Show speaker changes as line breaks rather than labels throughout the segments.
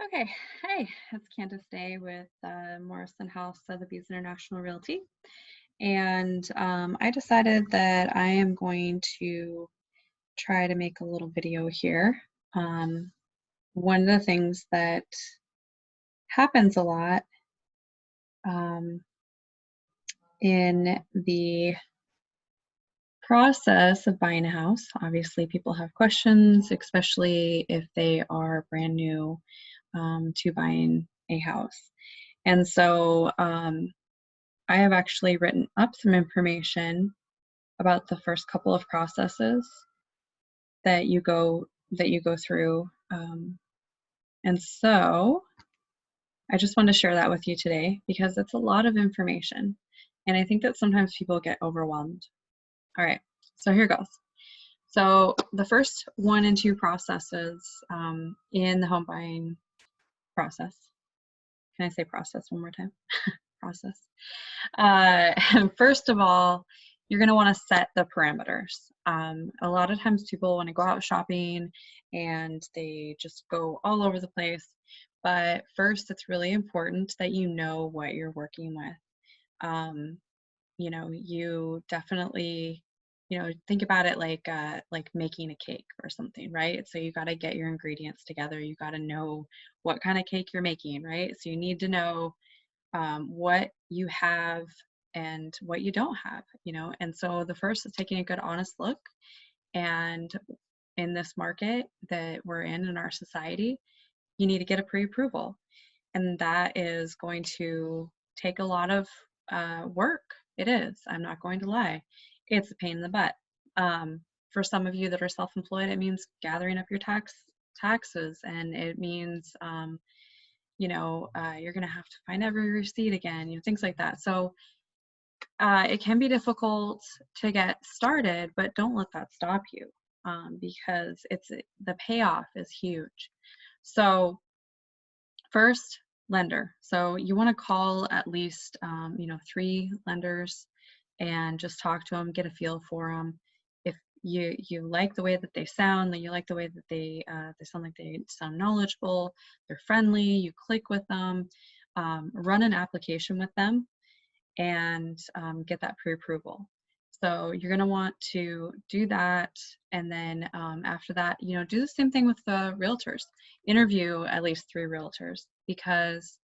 Okay, hey, it's Candace Day with Morrison House Sotheby's International Realty. And I decided that I am going to try to make a little video here. Um, One of the things that happens a lot um, in the process of buying a house, obviously people have questions, especially if they are brand new to buying a house. And so I have actually written up some information about the first couple of processes that you go through. And so I just want to share that with you today because it's a lot of information. And I think that sometimes people get overwhelmed. All right, so here goes. So the first one and two processes in the home buying process. Can I say process one more time? Process. First of all, you're going to want to set the parameters. A lot of times people want to go out shopping and they just go all over the place. But first, it's really important that you know what you're working with. Um, you definitely, think about it like making a cake or something, right? So you got to get your ingredients together. You got to know what kind of cake you're making, right? So you need to know what you have and what you don't have, and so the first is taking a good honest look. And in this market that we're in our society, you need to get a pre-approval, and that is going to take a lot of work. It is, I'm not going to lie, it's a pain in the butt. For some of you that are self-employed, it means gathering up your taxes, and it means you're going to have to find every receipt again, things like that. So it can be difficult to get started, but don't let that stop you, because the payoff is huge. So first, lender. So you want to call at least 3 lenders and just talk to them, get a feel for them. If you like the way that they sound, that you like the way that they sound, like they sound knowledgeable, they're friendly, you click with them, run an application with them, and get that pre-approval. So you're going to want to do that, and then after that, do the same thing with the realtors. Interview at least 3 realtors, because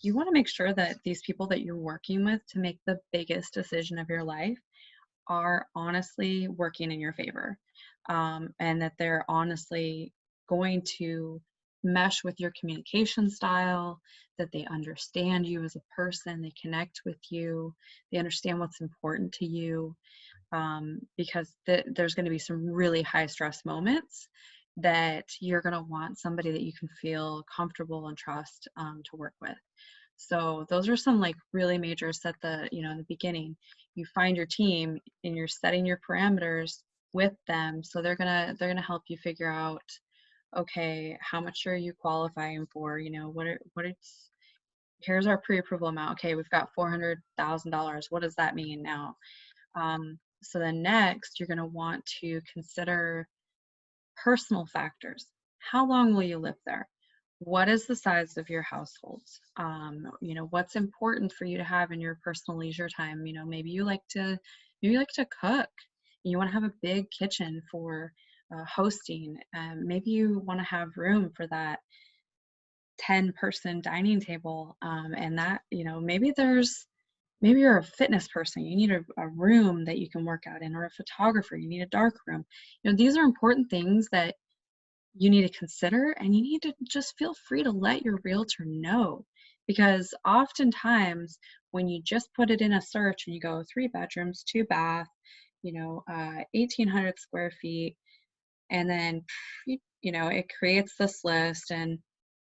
you want to make sure that these people that you're working with to make the biggest decision of your life are honestly working in your favor, and that they're honestly going to mesh with your communication style, that they understand you as a person, they connect with you, they understand what's important to you, because there's going to be some really high stress moments that you're going to want somebody that you can feel comfortable and trust to work with. So those are some like really major set the, in the beginning, you find your team and you're setting your parameters with them. So they're gonna help you figure out, okay, how much are you qualifying for? What it's here's our pre-approval amount. Okay, we've got $400,000. What does that mean now? So then next, you're gonna want to consider personal factors. How long will you live there? What is the size of your household? What's important for you to have in your personal leisure time? Maybe you like to cook. You want to have a big kitchen for hosting. Maybe you want to have room for that 10-person dining table, and that, maybe you're a fitness person, you need a room that you can work out in, or a photographer, you need a dark room. These are important things that you need to consider, and you need to just feel free to let your realtor know, because oftentimes when you just put it in a search and you go 3 bedrooms, 2 bath, 1,800 square feet, and then it creates this list and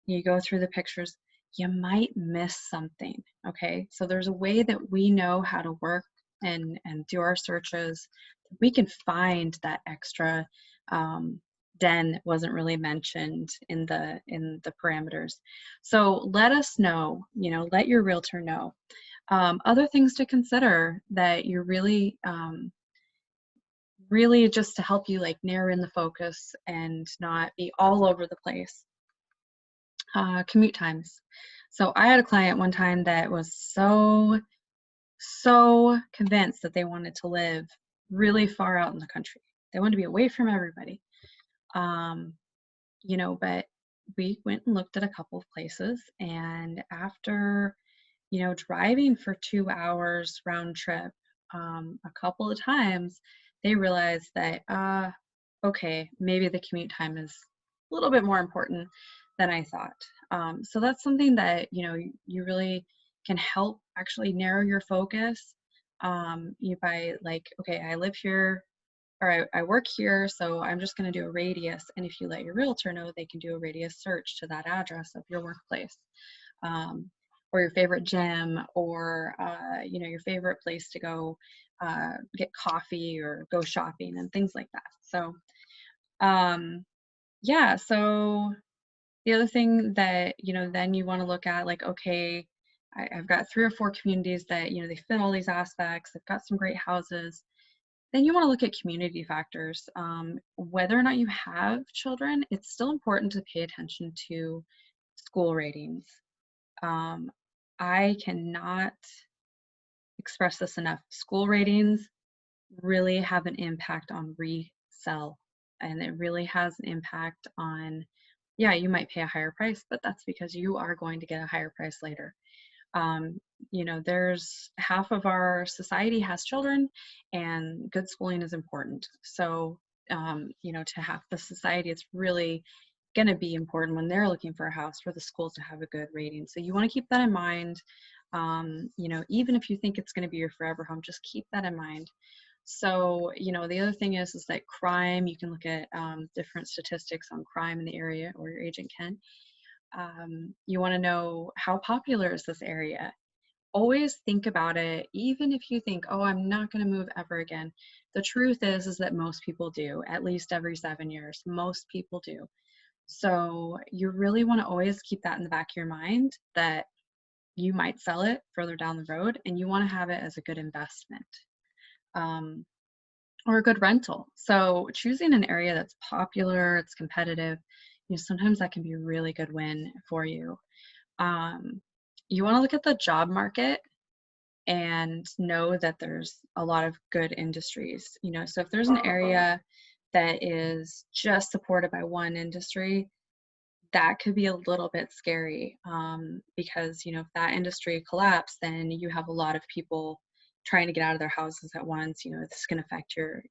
you go through the pictures, you might miss something. Okay, so there's a way that we know how to work and do our searches. We can find that extra den that wasn't really mentioned in the parameters. So let us know, let your realtor know. Other things to consider that you're really just to help you like narrow in the focus and not be all over the place. Commute times. So I had a client one time that was so convinced that they wanted to live really far out in the country. They wanted to be away from everybody. Um, but we went and looked at a couple of places, and after, driving for 2 hours round trip, a couple of times, they realized that, okay, maybe the commute time is a little bit more important than I thought. So that's something that, you really can help actually narrow your focus, you by like, okay, I live here, or I work here, so I'm just going to do a radius. And if you let your realtor know, they can do a radius search to that address of your workplace, or your favorite gym, or your favorite place to go get coffee or go shopping and things like that. So yeah, so the other thing that then you want to look at, like, okay, I've got 3 or 4 communities that they fit all these aspects. They've got some great houses. Then you want to look at community factors. Whether or not you have children, it's still important to pay attention to school ratings. I cannot express this enough. School ratings really have an impact on resell, and it really has an impact on, yeah, you might pay a higher price, but that's because you are going to get a higher price later. There's half of our society has children, and good schooling is important. So, to half the society, it's really going to be important when they're looking for a house for the schools to have a good rating. So you want to keep that in mind. Even if you think it's going to be your forever home, just keep that in mind. So, the other thing is that crime, you can look at different statistics on crime in the area, or your agent can. You want to know, how popular is this area? Always think about it, even if you think, oh, I'm not going to move ever again. The truth is that most people do, at least every 7 years. Most people do. So you really want to always keep that in the back of your mind, that you might sell it further down the road, and you want to have it as a good investment. Or a good rental. So choosing an area that's popular, it's competitive, sometimes that can be a really good win for you. You want to look at the job market and know that there's a lot of good industries. So if there's an area that is just supported by one industry, that could be a little bit scary, because if that industry collapses, then you have a lot of people trying to get out of their houses at once. This is going to affect your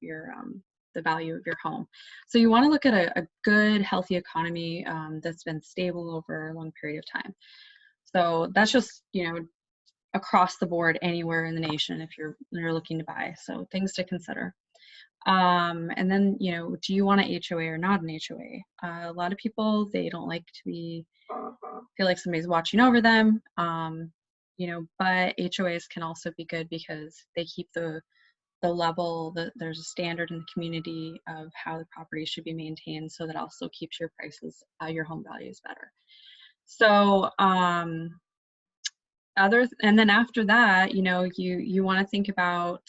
the value of your home. So you want to look at a good, healthy economy that's been stable over a long period of time. So that's just across the board anywhere in the nation if you're looking to buy. So things to consider. And then, do you want an HOA or not an HOA? A lot of people, they don't like to feel like somebody's watching over them. But HOAs can also be good because they keep the level, there's a standard in the community of how the property should be maintained, so that also keeps your prices, your home values better. So, and then after that, you want to think about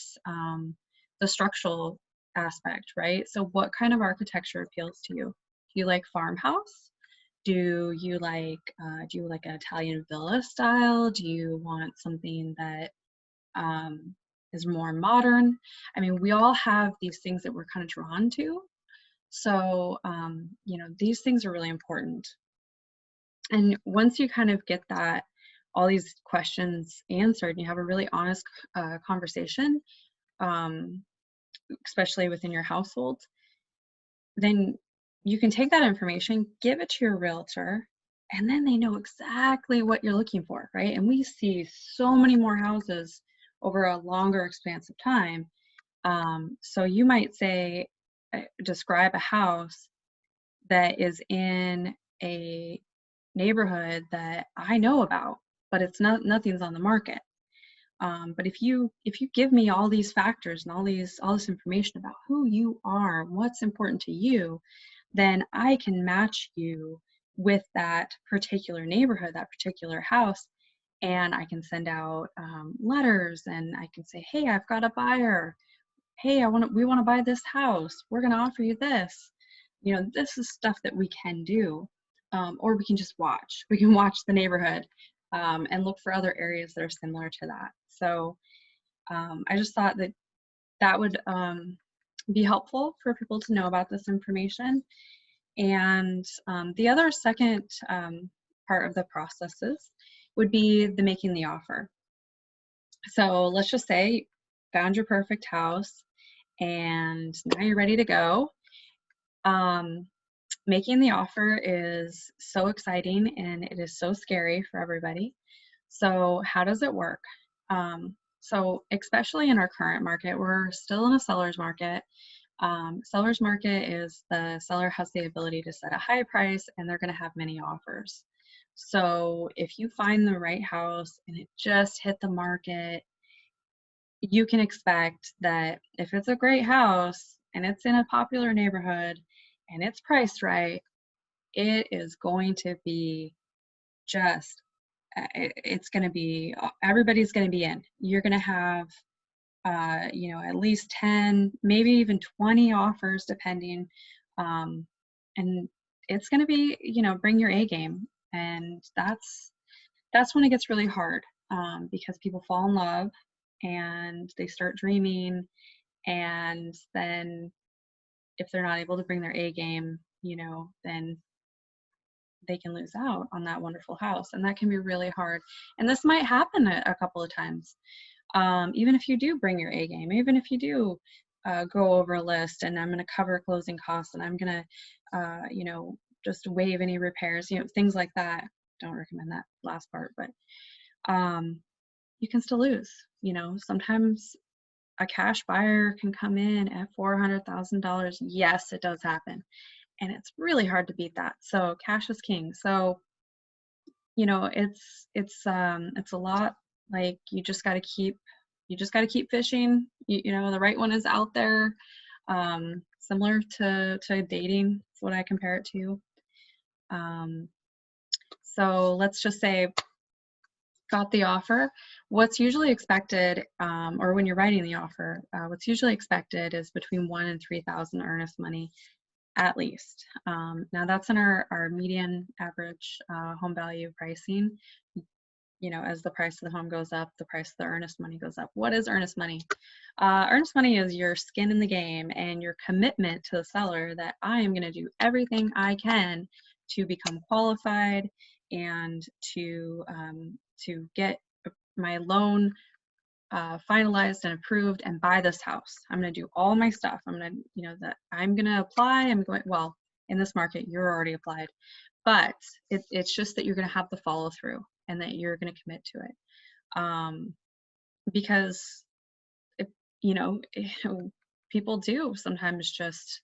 the structural aspect, right? So what kind of architecture appeals to you? Do you like farmhouse? Do you like an Italian villa style? Do you want something that is more modern? I mean, we all have these things that we're kind of drawn to. So, these things are really important. And once you kind of get all these questions answered, and you have a really honest conversation, especially within your household, then you can take that information, give it to your realtor, and then they know exactly what you're looking for, right? And we see so many more houses over a longer expanse of time. So you might say, describe a house that is in a neighborhood that I know about, but nothing's on the market. But if you give me all these factors and all this information about who you are, what's important to you, then I can match you with that particular neighborhood, that particular house, and I can send out letters, and I can say, hey, I've got a buyer. Hey, we want to buy this house. We're going to offer you this. This is stuff that we can do. or we can just watch. We can watch the neighborhood and look for other areas that are similar to that. So I just thought that that would be helpful for people to know about this information. And the other second part of the processes would be the making the offer. So let's just say found your perfect house and now you're ready to go. Making the offer is so exciting and it is so scary for everybody. So how does it work? So especially in our current market, we're still in a seller's market. Seller's market is the seller has the ability to set a high price and they're going to have many offers. So if you find the right house and it just hit the market, you can expect that if it's a great house and it's in a popular neighborhood and it's priced right, it is going to be just, it's going to be, everybody's going to be in. You're going to have, you know, at least 10, maybe even 20 offers depending. And it's going to be, you know, bring your A game. And that's when it gets really hard because people fall in love and they start dreaming. And then if they're not able to bring their A game, you know, then they can lose out on that wonderful house. And that can be really hard. And this might happen a couple of times. Even if you do bring your A game, even if you do go over a list and I'm going to cover closing costs and I'm going to, you know, just waive any repairs, you know, things like that. Don't recommend that last part, but you can still lose. You know, sometimes a cash buyer can come in at $400,000. Yes, it does happen. And it's really hard to beat that. So cash is king. So, you know, it's a lot like you just got to keep fishing. You know, the right one is out there. Similar to dating is what I compare it to. So let's just say got the offer. What's usually expected, or when you're writing the offer, what's usually expected is between $1,000 and $3,000 earnest money at least. Now that's in our median average home value pricing. You know, as the price of the home goes up, the price of the earnest money goes up. What is earnest money? Earnest money is your skin in the game and your commitment to the seller that I am going to do everything I can to become qualified and to get my loan finalized and approved and buy this house. I'm going to do all my stuff. I'm going to, you know, that I'm going to apply. I'm going, well, in this market, you're already applied, but it's just that you're going to have the follow through and that you're going to commit to it. Because, you know, people do sometimes just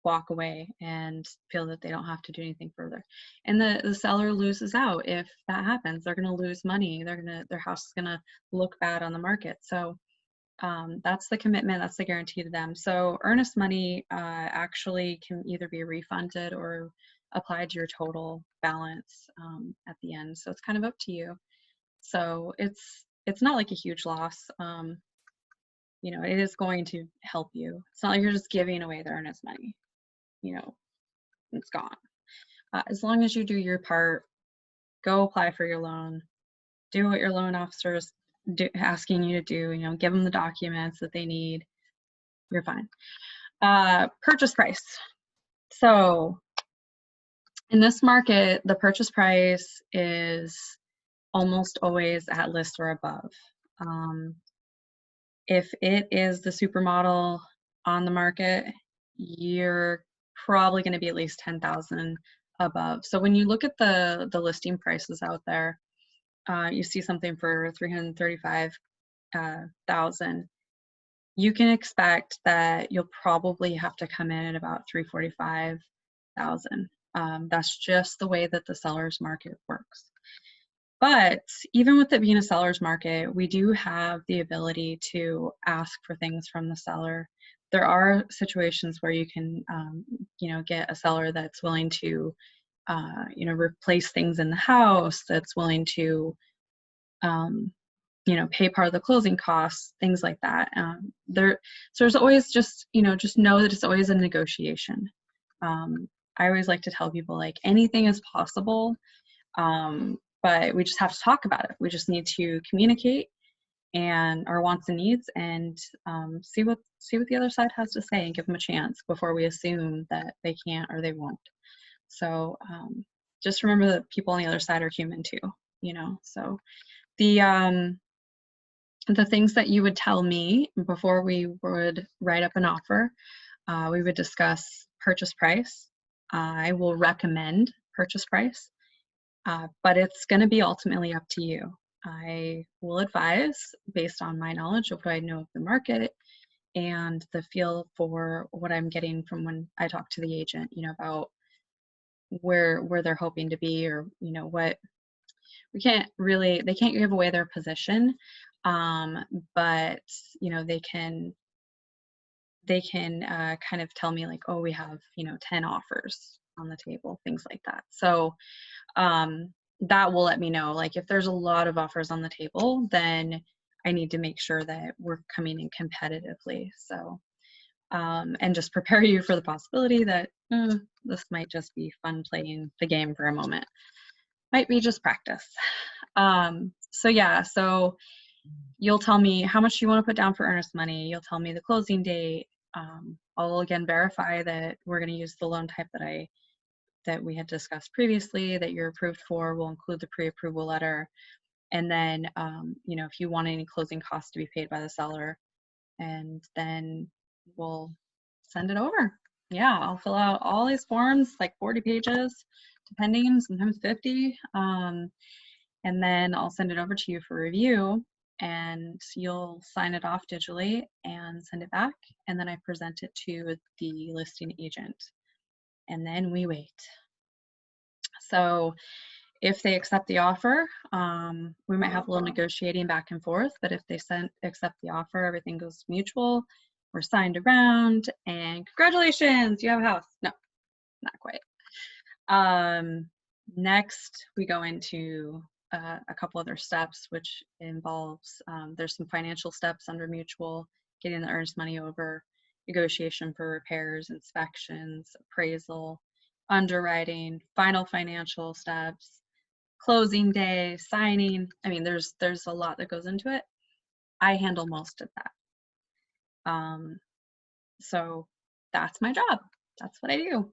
walk away and feel that they don't have to do anything further. And the seller loses out if that happens. They're going to lose money. Their house is going to look bad on the market. So that's the commitment, that's the guarantee to them. So earnest money actually can either be refunded or applied to your total balance at the end. So it's kind of up to you. So it's not like a huge loss. You know, it is going to help you. It's not like you're just giving away the earnest money. You know, it's gone. As long as you do your part, go apply for your loan, do what your loan officer is asking you to do, you know, give them the documents that they need, you're fine. Purchase price. So in this market, the purchase price is almost always at list or above. If it is the supermodel on the market, you're probably going to be at least 10,000 above. So when you look at the listing prices out there, you see something for 335,000. You can expect that you'll probably have to come in at about 345,000. That's just the way that the seller's market works. But even with it being a seller's market, we do have the ability to ask for things from the seller. There are situations where you can, you know, get a seller that's willing to, you know, replace things in the house, that's willing to, you know, pay part of the closing costs, things like that. So there's always just, you know, just know that it's always a negotiation. I always like to tell people, like, anything is possible, but we just have to talk about it. We just need to communicate and our wants and needs, and see what the other side has to say, and give them a chance before we assume that they can't or they won't. So just remember that people on the other side are human too, you know. So the things that you would tell me before we would write up an offer, we would discuss purchase price. I will recommend purchase price, but it's going to be ultimately up to you. I will advise based on my knowledge of what I know of the market and the feel for what I'm getting from when I talk to the agent, you know, about where they're hoping to be, or, you know, what they can't give away their position, but, you know, they can kind of tell me, like, oh, we have, you know, 10 offers on the table, things like that. So that will let me know, like, if there's a lot of offers on the table, then I need to make sure that we're coming in competitively. So and just prepare you for the possibility that this might just be fun playing the game for a moment. Might be just practice. So yeah, so you'll tell me how much you want to put down for earnest money. You'll tell me the closing date. I'll again verify that we're going to use the loan type that we had discussed previously, that you're approved for. We'll include the pre-approval letter. And then, you know, if you want any closing costs to be paid by the seller, and then we'll send it over. Yeah, I'll fill out all these forms, like 40 pages, depending, sometimes 50. And then I'll send it over to you for review, and you'll sign it off digitally and send it back. And then I present it to the listing agent. And then we wait. So if they accept the offer, we might have a little negotiating back and forth, but if they accept the offer, everything goes mutual, we're signed around, and congratulations, you have a house. No, not quite. Next, we go into a couple other steps, which involves, there's some financial steps under mutual, getting the earnest money over, negotiation for repairs, inspections, appraisal, underwriting, final financial steps, closing day, signing. I mean, there's a lot that goes into it. I handle most of that. So that's my job. That's what I do.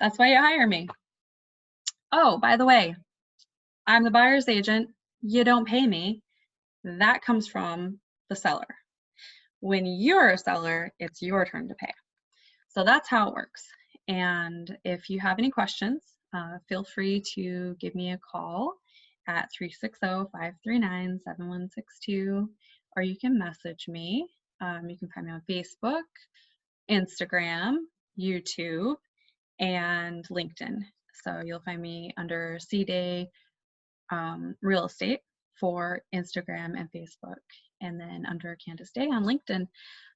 That's why you hire me. Oh, by the way, I'm the buyer's agent. You don't pay me. That comes from the seller. When you're a seller, it's your turn to pay. So that's how it works. And if you have any questions, feel free to give me a call at 360-539-7162, or you can message me. You can find me on Facebook, Instagram, YouTube, and LinkedIn. So you'll find me under cday Real Estate for Instagram and Facebook, and then under Candace Day on LinkedIn.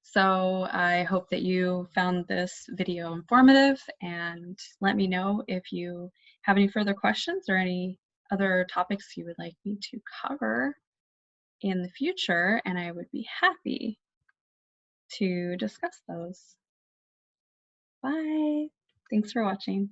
So I hope that you found this video informative, and let me know if you have any further questions or any other topics you would like me to cover in the future, and I would be happy to discuss those. Bye. Thanks for watching.